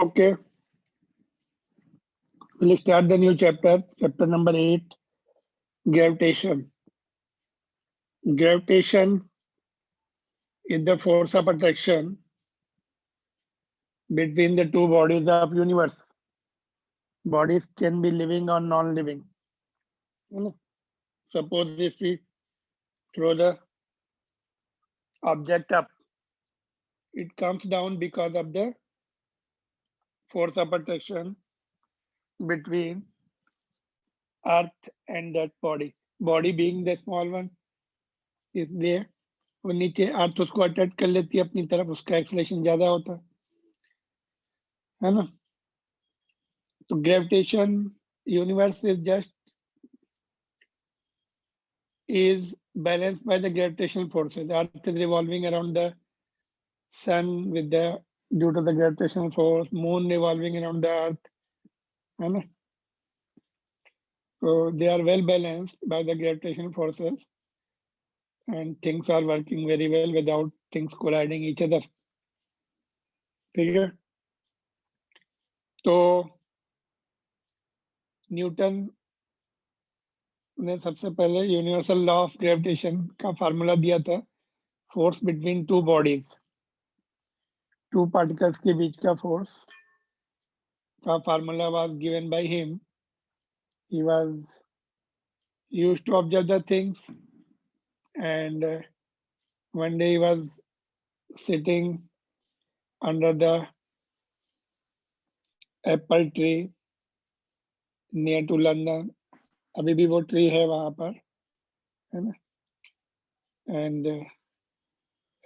Okay, we'll start the new chapter, chapter number 8, gravitation. Gravitation is the force of attraction between the two bodies of universe. Bodies can be living or non-living. Suppose if we throw the object up, it comes down because of the force of attraction between Earth and that body. Body being the small one is there. वो नीचे अर्थ उसको attract कर लेती है अपनी तरफ, उसका acceleration ज्यादा होता है ना. तो gravitation universe is balanced by the gravitational forces. Earth is revolving around the sun due to the gravitational force. Moon revolving around the Earth, है ना. So they are well balanced by the gravitational forces, and things are working very well without things colliding each other. ठीक है. तो Newton ने सबसे पहले universal law of gravitation का formula दिया था. Force between two bodies, two particles के बीच का फोर्स का formula was given by him. He was used to observe the things, and one day he was sitting under the apple tree near to London. अभी भी वो tree है वहां पर, है ना. And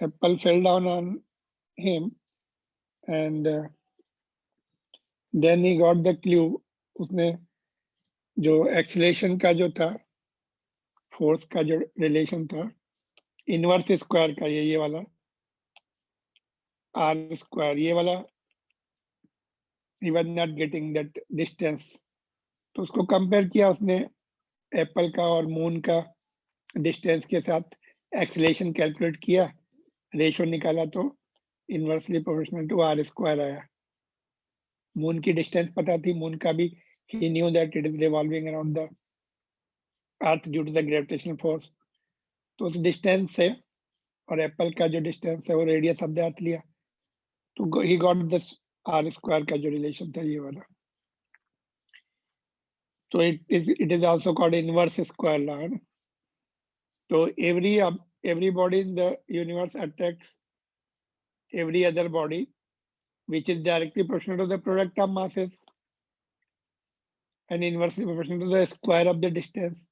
apple fell down on him, and then he got the clue. उसने जो एक्सीलरेशन का जो था, फोर्स का जो रिलेशन था, इनवर्स स्क्वायर का, ये वाला आर स्क्वायर, ये वाला he was not getting that distance. तो उसको कंपेयर किया उसने एप्पल का और मून का डिस्टेंस के साथ, एक्सीलरेशन कैलकुलेट किया, रेशियो निकाला तो inversely proportional to r square आया. मून की डिस्टेंस पता थी, मून का भी he knew that it is revolving around the earth due to the gravitational force. तो उस डिस्टेंस से और एप्पल का जो डिस्टेंस है वो रेडियस ऑफ द अर्थ लिया, तो he got this r square का जो रिलेशन था ये वाला. तो it is also called inverse square law. So every body in the universe attracts every other body, which is directly proportional to the product of masses and inversely proportional to the square of the distance,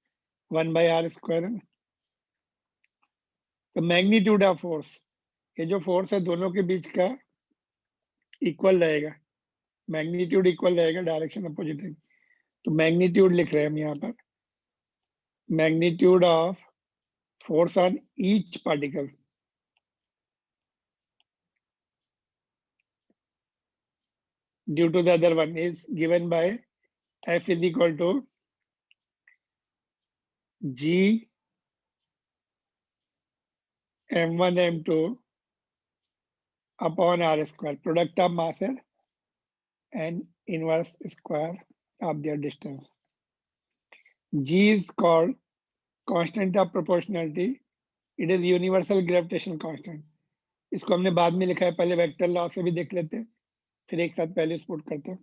1 by r square. The magnitude of force, ये जो force है दोनों के बीच का equal रहेगा, magnitude equal रहेगा, direction opposite है. तो मैग्नीट्यूड लिख रहे हैं हम यहाँ पर, magnitude of force on each particle due to the other one is given by F is equal to G m1 m2 upon r square, product of masses and inverse square of their distance. G is called constant of proportionality. It is universal gravitational constant. इसको हमने बाद में लिखा है, पहले vector law से भी देख लेते हैं, फिर एक साथ पहले स्पोर्ट करते हैं.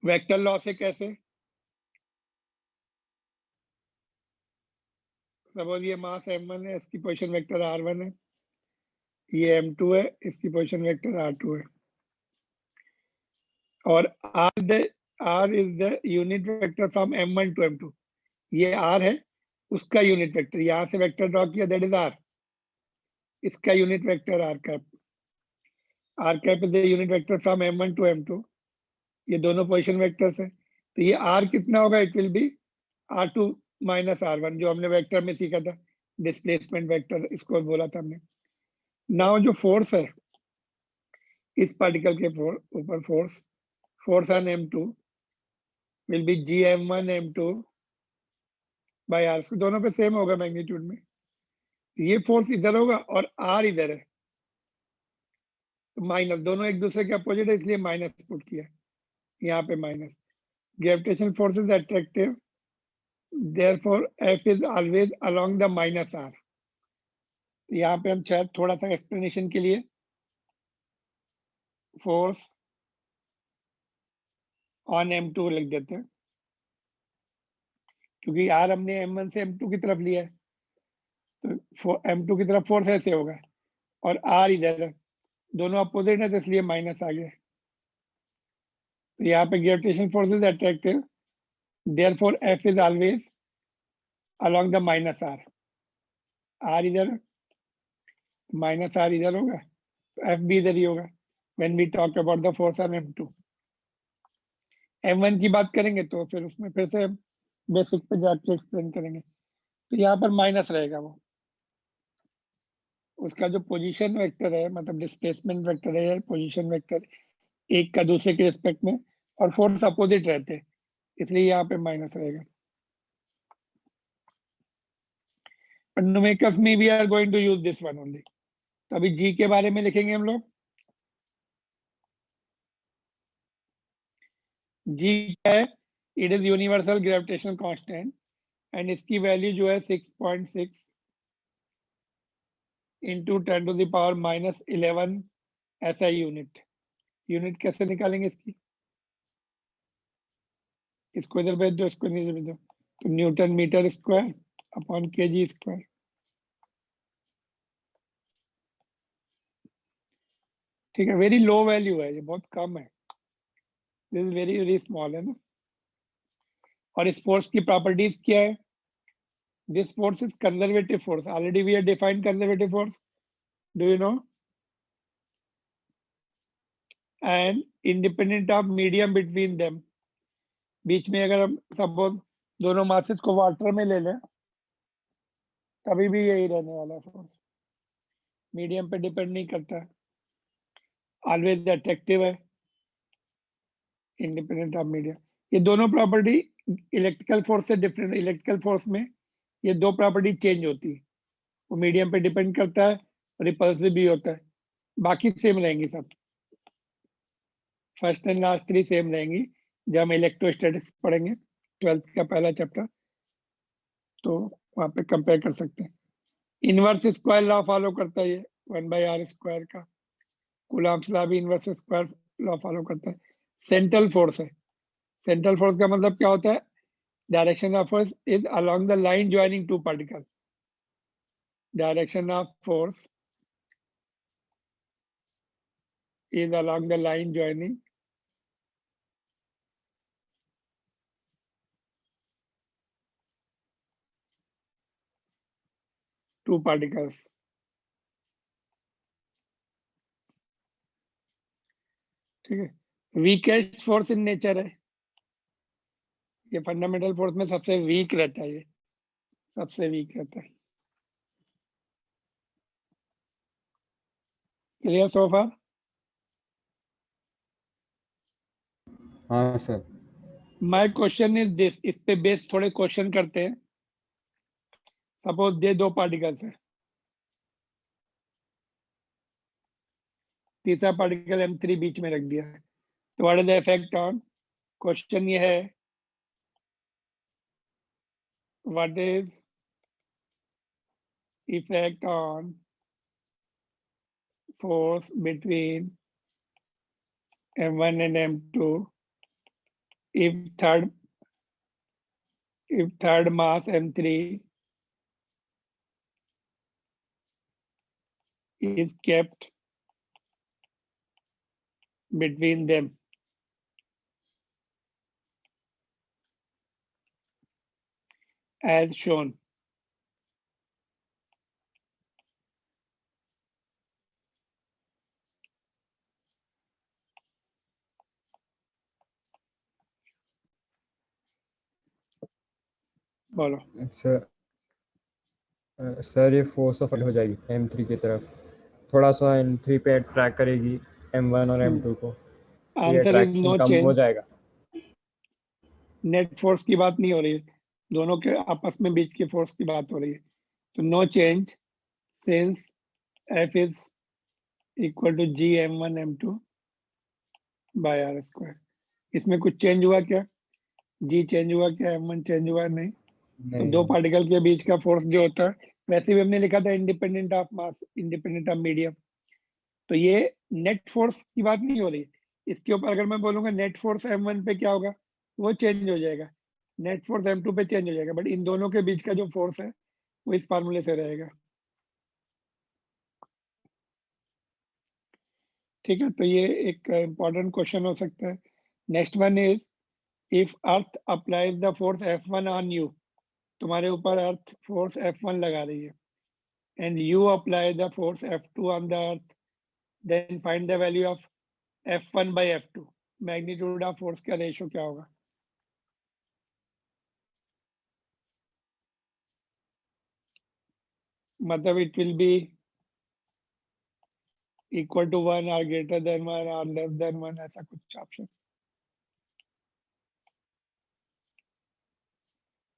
वेक्टर लॉ से कैसे? सपोज ये मास m1 है, इसकी पोजीशन वेक्टर r1 है, ये m2 है, इसकी पोजीशन वेक्टर r2 है, और r is the unit vector from m1 to m2. ये r है, उसका यूनिट वेक्टर, यहां से वेक्टर ड्रॉ किया, दैट इज r. इसका unit vector r cap is the unit vector from m1 to m2. ये दोनों पोजीशन वेक्टर्स है, तो ये r कितना होगा? It will B r2 minus r1, जो हमने वेक्टर में सीखा था, डिस्प्लेसमेंट वेक्टर इसको बोला था हमने. नाउ जो फोर्स है इस पार्टिकल के ऊपर, force on m2 will be gm1 m2 by r. दोनों पे सेम होगा मैग्नीट्यूड में. ये फोर्स इधर होगा और r इधर है, माइनस, दोनों एक दूसरे के अपोजिट है इसलिए माइनस पुट किया, यहाँ पे minus. Gravitation force is attractive, therefore F is always along the minus R। यहाँ पे हम शायद थोड़ा सा एक्सप्लेनेशन के लिए फोर्स ऑन M2 लिख देते हैं, क्योंकि R हमने M1 से M2 की तरफ लिया है, तो M2 की तरफ फोर्स ऐसे होगा और R इधर है, दोनों अपोजिट है तो इसलिए माइनस आ गया। तो यहाँ पे gravitation force is attractive, therefore F is always along the minus R। R इधर है, माइनस R इधर होगा, तो F भी इधर ही होगा when we talk about the force on M2। M1 की बात करेंगे तो फिर उसमें फिर से बेसिक पे जाके एक्सप्लेन करेंगे। तो यहाँ पर माइनस रहेगा, वो उसका जो पोजीशन वेक्टर है, मतलब डिस्प्लेसमेंट वेक्टर है या पोजीशन वेक्टर, एक का दूसरे के रिस्पेक्ट में, और फोर्स अपोजिट रहते हैं, इसलिए यहाँ पे माइनस रहेगा। But numericals में we are going to use this one only। तो अभी G के बारे में लिखेंगे हम लोग। G क्या है? It is universal gravitational constant and इसकी वैल्यू जो है 6.6 into 10 to the power minus 11 SI unit. Unit कैसे निकालेंगे इसकी? इसको इधर भेज दो, इसको इधर भेज दो, तो newton metre square upon KG square. ठीक है, वेरी लो वैल्यू है, ये बहुत कम है, this is very very small है ना। और इस फोर्स की प्रॉपर्टीज क्या है? This force is conservative force, already we have defined conservative force, do you know? And independent of medium between them. बीच में अगर हम सपोज दोनों मासेस को वाटर में ले लें, तभी भी यही रहने वाला फोर्स, मीडियम पे डिपेंड नहीं करता, ऑलवेज अट्रैक्टिव है, इंडिपेंडेंट ऑफ मीडियम। ये दोनों प्रॉपर्टी इलेक्ट्रिकल फोर्स से डिफरेंट। इलेक्ट्रिकल फोर्स में ये दो प्रॉपर्टी चेंज होती है, वो मीडियम पे डिपेंड करता है, रिपल्सिव भी होता है, बाकी सेम रहेंगी सब। फर्स्ट एंड लास्ट 3 सेम रहेंगी। जब हम इलेक्ट्रोस्टैटिक्स पढ़ेंगे 12th का पहला चैप्टर, तो वहां पे कंपेयर कर सकते हैं। इनवर्स स्क्वायर लॉ फॉलो करता है ये 1/r स्क्वायर का। कूलॉम्स लॉ भी इनवर्स स्क्वायर लॉ फॉलो करता है। सेंट्रल फोर्स है। सेंट्रल फोर्स का मतलब क्या होता है? Direction of force is along the line joining two particle. Direction of force is along the line joining two particles। ठीक है, वीकेस्ट फोर्स इन नेचर है, ये फंडामेंटल फोर्स में सबसे वीक रहता है, ये सबसे वीक रहता है। क्लियर सो फार? हाँ sir. My question is this, इस पे बेस थोड़े क्वेश्चन करते हैं। सपोज दे दो पार्टिकल्स है, तीसरा पार्टिकल M3 बीच में रख दिया है, तो what is the effect on? Question ये है, what is effect on force between M1 and M2 if third mass M3 is kept between them? As shown। बोलो। सर ये फोर्स ऑफ हो जाएगी M3 की तरफ, थोड़ा सा M3 पे अट्रैक्ट करेगी M1 और M2 को, ये आंसर इज अट्रैक्शन नो कम हो चेंज। जाएगा। नेट फोर्स की बात नहीं हो रही है, दोनों के आपस में बीच की फोर्स की बात हो रही है। तो no change since F is equal to G m1 m2 by r square. इसमें कुछ चेंज हुआ क्या? जी चेंज हुआ क्या? m1 चेंज हुआ नहीं। तो नहीं दो पार्टिकल के बीच का फोर्स जो होता है, वैसे भी हमने लिखा था independent of mass, independent of medium. तो ये नेट फोर्स की बात नहीं हो रही। इसके ऊपर अगर मैं बोलूंगा नेट फोर्स m1 पे क्या होगा, वो चेंज हो जाएगा। नेट फोर्स m2 पे चेंज हो जाएगा, बट इन दोनों के बीच का जो फोर्स है वो इस फार्मूले से रहेगा। ठीक है, तो ये एक इंपॉर्टेंट क्वेश्चन हो सकता है। Next one is, if earth applies the force F1 on you, तुम्हारे ऊपर अर्थ फोर्स F1 लगा रही है, and you apply the force F2 on the earth, then find the value of F1 by F2। Magnitude of force का ratio क्या होगा? मतलब it will be equal to 1 और ग्रेटर देन 1 और less than 1, ऐसा कुछ ऑप्शन।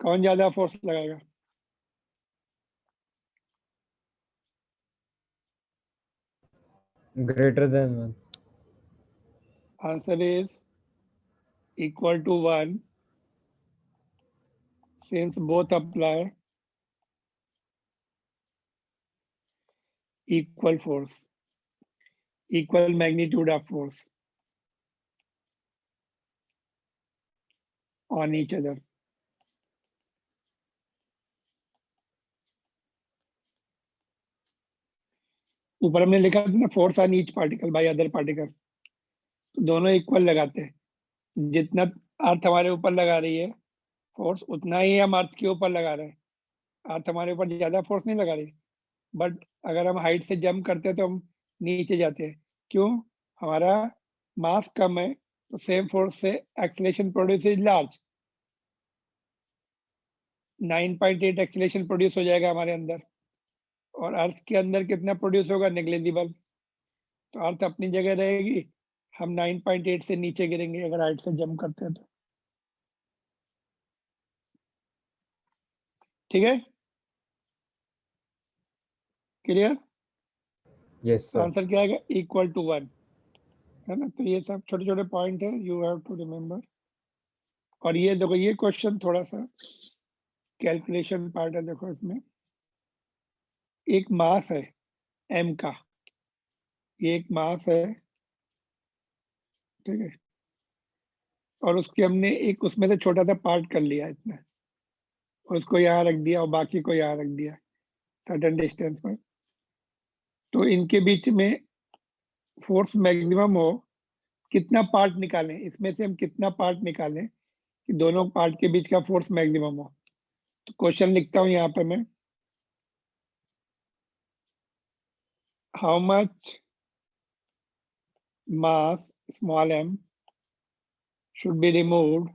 कौन ज्यादा फोर्स लगाएगा? Greater than 1। Answer is equal to 1 since both apply equal force, equal magnitude of force on each other. ऊपर हमने लिखा था ना, force on each particle by other particle, तो दोनों इक्वल लगाते हैं। जितना अर्थ हमारे ऊपर लगा रही है फोर्स, उतना ही हम अर्थ के ऊपर लगा रहे हैं। अर्थ हमारे ऊपर ज्यादा फोर्स नहीं लगा रही, बट अगर हम हाइट से जंप करते हैं तो हम नीचे जाते हैं। क्यों? हमारा मास कम है, तो सेम फोर्स से acceleration produce is large. 9.8 acceleration produce हो जाएगा हमारे अंदर, और अर्थ के अंदर कितना प्रोड्यूस होगा? नेग्लिजिबल। तो अर्थ अपनी जगह रहेगी, हम 9.8 से नीचे गिरेंगे अगर हाइट से जंप करते हैं तो। ठीक है, क्लियर? Yes sir. आंसर क्या आएगा? इक्वल टू 1, है ना? तो ये सब छोटे छोटे पॉइंट है, यू हैव टू रिमेम्बर। और ये देखो, ये क्वेश्चन थोड़ा सा कैलकुलेशन पार्ट है। देखो इसमें एक मास है m का, ये एक मास है, ठीक है, और उसके हमने एक उसमें से छोटा सा पार्ट कर लिया इतना, उसको यहाँ रख दिया और बाकी को यहाँ रख दिया सर्टेन डिस्टेंस पर। तो इनके बीच में फोर्स मैक्सिमम हो, कितना पार्ट निकालें, इसमें से हम कितना पार्ट निकालें कि दोनों पार्ट के बीच का फोर्स मैक्सिमम हो। तो क्वेश्चन लिखता हूं यहाँ पे मैं, how much mass small m should be removed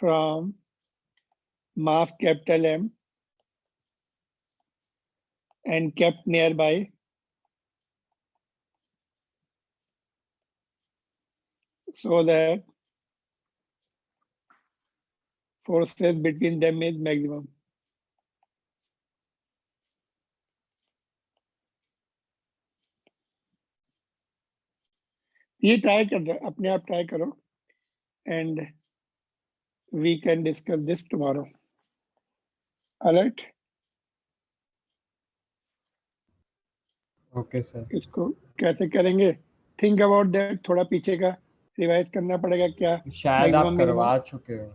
from mass capital M and kept nearby so that forces between them is maximum। ये ट्राई कर दो, अपने आप ट्राई करो, and we can discuss this tomorrow. Alright, okay sir. इसको कैसे करेंगे, think about that. थोड़ा पीछे का रिवाइज करना पड़ेगा, क्या शायद आप मैक्सिमम मिनिमम करवा चुके हो।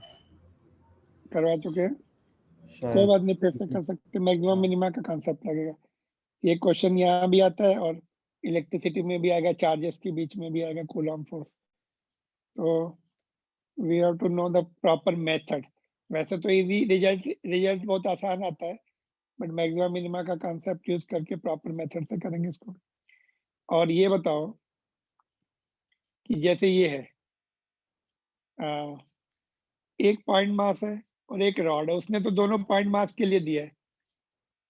करवा चुके हैं, कोई शायद बात नहीं, फिर से कर सकते। मैक्सिमम मिनिमा का कॉन्सेप्ट लगेगा। ये क्वेश्चन यहाँ भी आता है और इलेक्ट्रिसिटी में भी आएगा, चार्जेस के बीच में भी आएगा, कूलॉम फोर्स। तो we have to know the proper method. वैसे तो इजी रिजल्ट रिजल्ट बहुत आसान आता है, बट मैक्सिमम मिनिमा का कॉन्सेप्ट यूज करके प्रॉपर मेथड से करेंगे इसको। और ये बताओ कि जैसे ये है, एक पॉइंट मास है और एक रॉड है, उसने तो दोनों पॉइंट मास के लिए दिया है,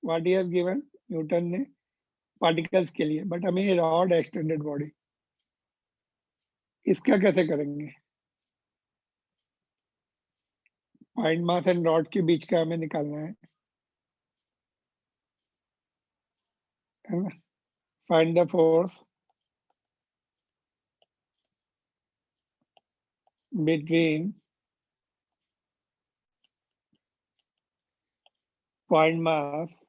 what he has given Newton ने पार्टिकल्स के लिए, बट हमें रॉड एक्सटेंडेड बॉडी, इसका कैसे करेंगे? पॉइंट मास एंड रॉड के बीच का हमें निकालना है। है ना, find the force between point mass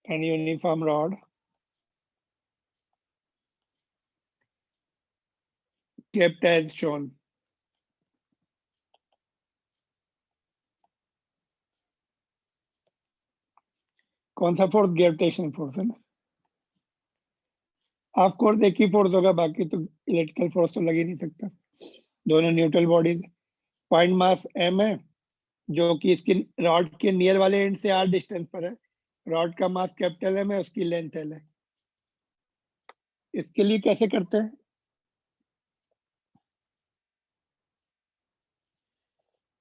and uniform rod kept as shown. कौन सा फोर्स? ग्रेविटेशनल फोर्स है ना। ऑफ कोर्स एक ही फोर्स होगा, बाकी तो इलेक्ट्रिकल फोर्स तो लग ही नहीं सकता, दोनों neutral bodies. Point mass m है, जो कि इसके रॉड के नियर वाले एंड से r डिस्टेंस पर है। रॉड का मास कैपिटल M है, उसकी लेंथ L है। इसके लिए कैसे करते हैं?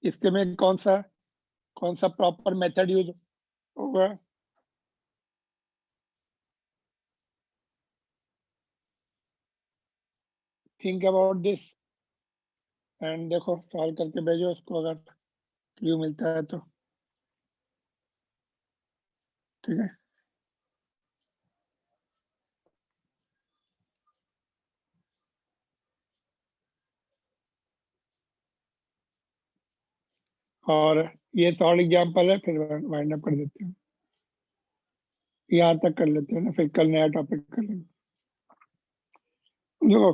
इसके में कौन सा प्रॉपर मेथड यूज होगा? थिंक अबाउट दिस एंड देखो, सॉल्व करके भेजो उसको, अगर क्लू मिलता है तो। ठीक है, और ये सॉल्व एग्जाम्पल है, फिर वाइंड अप कर देते हैं। यहाँ तक कर लेते हैं ना, फिर कल नया टॉपिक कर लेंगे। देखो,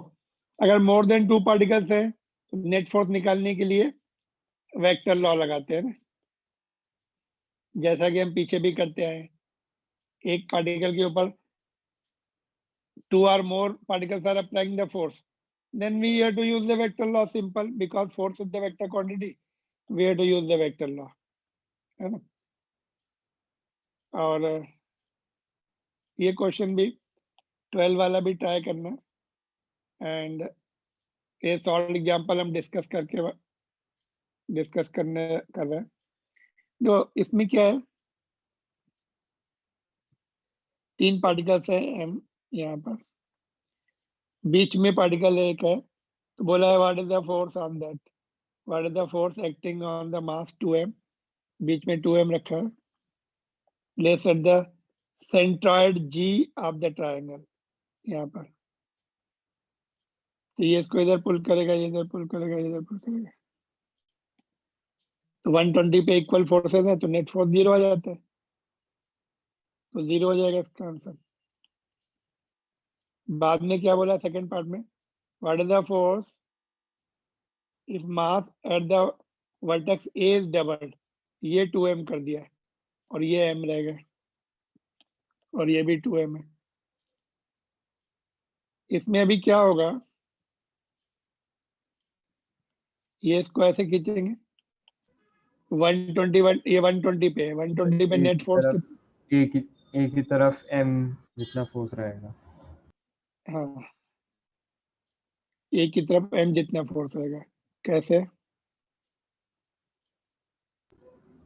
अगर मोर देन 2 पार्टिकल्स है तो नेट फोर्स निकालने के लिए वेक्टर लॉ लगाते हैं ना, जैसा कि हम पीछे भी करते हैं। एक पार्टिकल के ऊपर 2 or more particles are applying the force, then we have to use the vector law. Simple, because force is the vector quantity, we have to use the vector law, है ना। और ये क्वेश्चन भी 12 वाला भी try करना, and ये solve example हम डिस्कस कर रहे हैं। तो इसमें क्या है, 3 पार्टिकल्स है m, यहाँ पर बीच में पार्टिकल एक है, तो बोला है what is the force on that, what is the force acting on the mass 2m, बीच में 2m रखा है, place at the centroid G of the triangle, यहाँ पर। तो ये इसको इधर पुल करेगा, ये इधर पुल करेगा, ये इधर पुल करेगा, तो 120 पे इक्वल फोर्सेस है, तो नेट फोर्स 0 आ जाता है, तो 0 हो जाएगा इसका आंसर। बाद में क्या बोला सेकंड पार्ट में, what is the force if mass at the vertex A is doubled, ये 2m कर दिया है, और ये m रहेगा, और ये भी 2m है। इसमें अभी क्या होगा, ये इसको ऐसे खींचेंगे, 121, ये 120 पे है, 120 पे नेट फोर्स एक ही तरफ m जितना फोर्स रहेगा। हाँ, एक की तरफ m जितना फोर्स रहेगा। कैसे?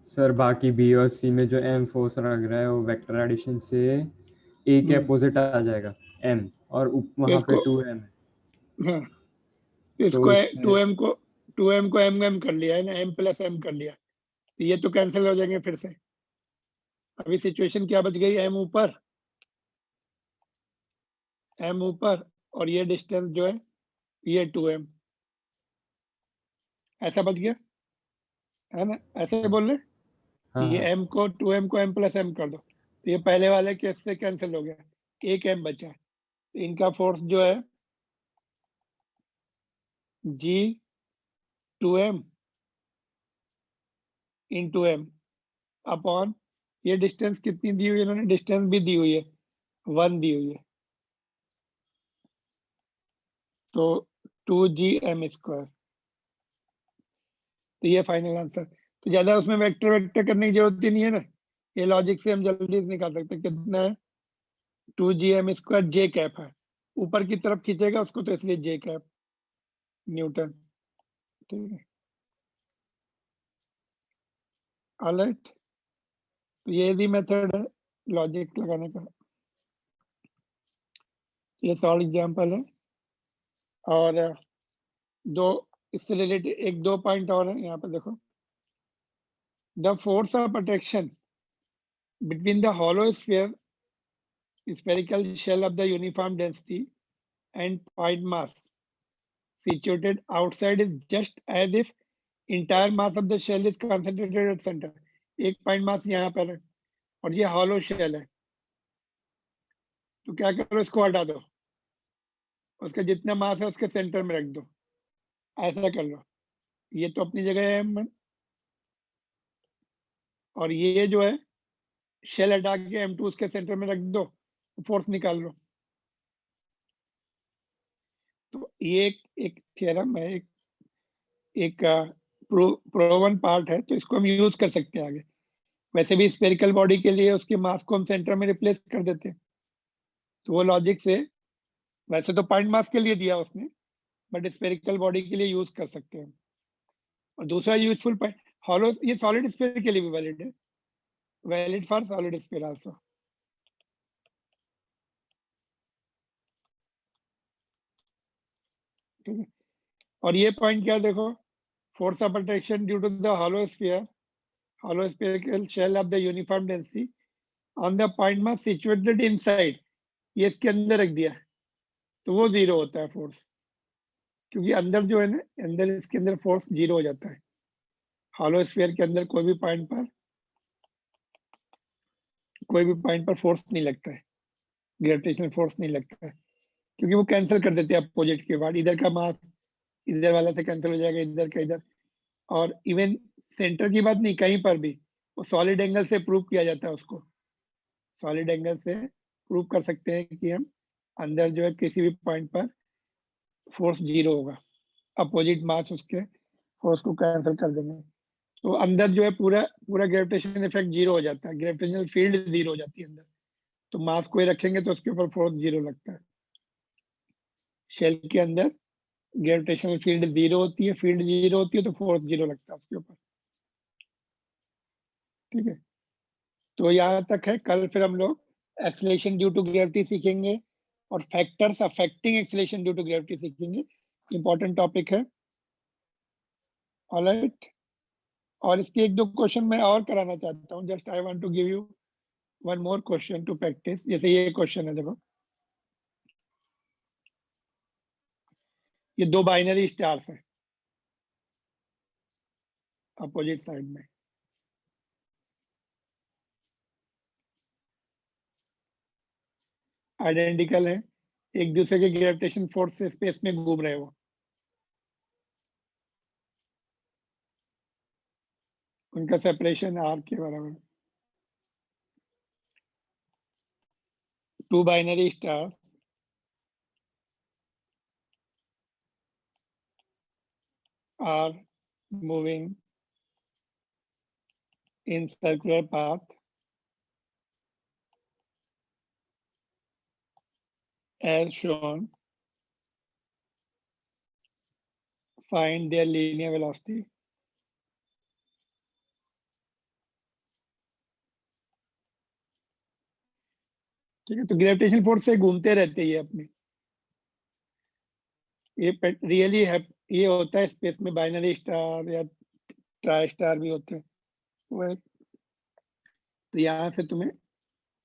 सर बाकी बी और सी में जो m फोर्स लग रहा है वो वेक्टर एडिशन से a के अपोजिट आ जाएगा m, और वहां पे 2m है, हाँ, इसको तो इसमें 2m को m कर लिया है ना, m प्लस m कर लिया, तो ये तो कैंसिल हो जाएंगे फिर से। अभी सिचुएशन क्या बच गई, m ऊपर और ये डिस्टेंस जो है ये 2m, ऐसा बच गया है ना, ऐसे बोल रहे। हाँ ये हाँ, m को 2m को m प्लस m कर दो, तो ये पहले वाले केस से कैंसिल हो गया, एक m बचा। तो इनका फोर्स जो है G 2m into m upon, ये डिस्टेंस कितनी दी हुई है इन्होंने, डिस्टेंस भी दी हुई है 1 दी हुई है, तो 2gm स्क्वायर। तो ये फाइनल आंसर। तो ज्यादा उसमें वेक्टर करने की जरूरत ही नहीं है ना, ये लॉजिक से हम जल्दी से निकाल सकते हैं। कितना है, 2gm स्क्वायर, जे कैप है, ऊपर की तरफ खींचेगा उसको, तो इसलिए जे कैप न्यूटन। ठीक है, ऑलराइट। तो ये भी मेथड है लॉजिक लगाने का, ये सॉल्व एग्जांपल है। और दो इससे रिलेटेड एक दो पॉइंट और है यहाँ पे, देखो, the force of attraction between the hollow sphere spherical shell of the uniform density and point mass situated outside is just as if entire mass of the shell is concentrated at center. एक point mass यहाँ पर है और ये hollow shell है, तो क्या करो, इसको हटा दो, उसका जितना मास है उसके सेंटर में रख दो, ऐसा कर लो। ये तो अपनी जगह है M1 और ये जो है शेल हटा के M2 उसके सेंटर में रख दो, फोर्स निकाल लो। तो ये एक थ्योरम है, एक प्रोवन पार्ट है, तो इसको हम यूज कर सकते हैं आगे। वैसे भी स्फेरिकल बॉडी के लिए उसके मास को हम सेंटर में रिप्लेस कर देते हैं, तो वो लॉजिक से वैसे तो पॉइंट मास के लिए दिया उसने, बट स्फेरिकल बॉडी के लिए यूज कर सकते हैं। और दूसरा यूजफुल पॉइंट, हॉलो, ये सॉलिड स्फीयर के लिए भी वैलिड है, valid for solid sphere also. ठीक है, और ये पॉइंट क्या देखो, force of attraction due to the hollow spherical shell of the uniform density on the point mass situated inside, ये इसके अंदर रख दिया तो वो जीरो होता है फोर्स, क्योंकि अंदर जो है ना, अंदर इसके अंदर फोर्स जीरो हो जाता है। हॉलो स्फीयर के अंदर कोई भी पॉइंट पर फोर्स नहीं लगता है, ग्रेविटेशनल फोर्स नहीं लगता है, क्योंकि वो कैंसिल कर देते हैं अपोजिट के बाद, इधर का मास इधर वाला से कैंसिल हो जाएगा, इधर का इधर। और इवन सेंटर की बात नहीं, कहीं पर भी वो सॉलिड एंगल से प्रूव किया जाता है, उसको सॉलिड एंगल से प्रूव कर सकते हैं कि हम अंदर जो है किसी भी पॉइंट पर फोर्स जीरो होगा, अपोजिट मास उसके फोर्स को कैंसिल कर देंगे, तो अंदर जो है पूरा ग्रेविटेशन इफेक्ट जीरो हो जाता है, ग्रेविटेशनल फील्ड जीरो हो जाती है अंदर, तो मास को ही रखेंगे तो उसके ऊपर फोर्स जीरो लगता है। शेल के अंदर ग्रेविटेशनल फील्ड जीरो होती है, फील्ड जीरो होती है तो फोर्स जीरो लगता है उसके ऊपर। ठीक है, तो यहाँ तक है। कल फिर हम लोग एक्सेलरेशन ड्यू टू ग्रेविटी सीखेंगे और factors affecting acceleration due to gravity सीखेंगे, इंपॉर्टेंट टॉपिक है। ऑलराइट, और इसके एक दो क्वेश्चन मैं और कराना चाहता हूँ, just I want to give you one more question to practice. जैसे ये क्वेश्चन है, देखो ये दो बाइनरी स्टार्स हैं अपोजिट साइड में, आइडेंटिकल है, एक दूसरे के ग्रेविटेशन फोर्स से स्पेस में घूम रहे हो, उनका सेपरेशन आर के बराबर। Two binary stars are moving in circular path as shown. Find their linear velocity. ठीक है, तो ग्रेविटेशन फोर्स से घूमते रहते हैं अपने, ये रियली है, ये होता है स्पेस में, बाइनरी स्टार या ट्राई स्टार भी होते हैं वो। तो यहाँ से तुम्हें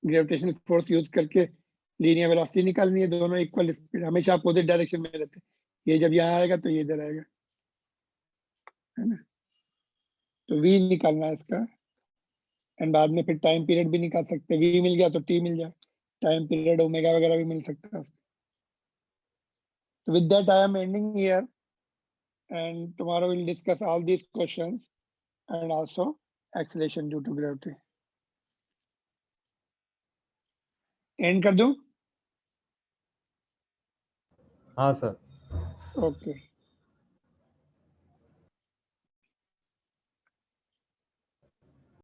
ग्रेविटेशनल फोर्स यूज करके लीनियर वेलोसिटी निकालनी है, दोनों इक्वल स्पीड, हमेशा अपोजिट डायरेक्शन में रहते हैं, ये जब यहाँ आएगा तो ये इधर आएगा, है ना। तो v निकालना है इसका, एंड बाद में फिर टाइम पीरियड भी निकाल सकते हैं, v मिल गया तो t मिल जाए, टाइम पीरियड ओमेगा वगैरह भी मिल सकता है। तो with that I am ending here, and tomorrow we'll discuss all these questions and also acceleration due to gravity. End कर दूं? हाँ सर। Okay.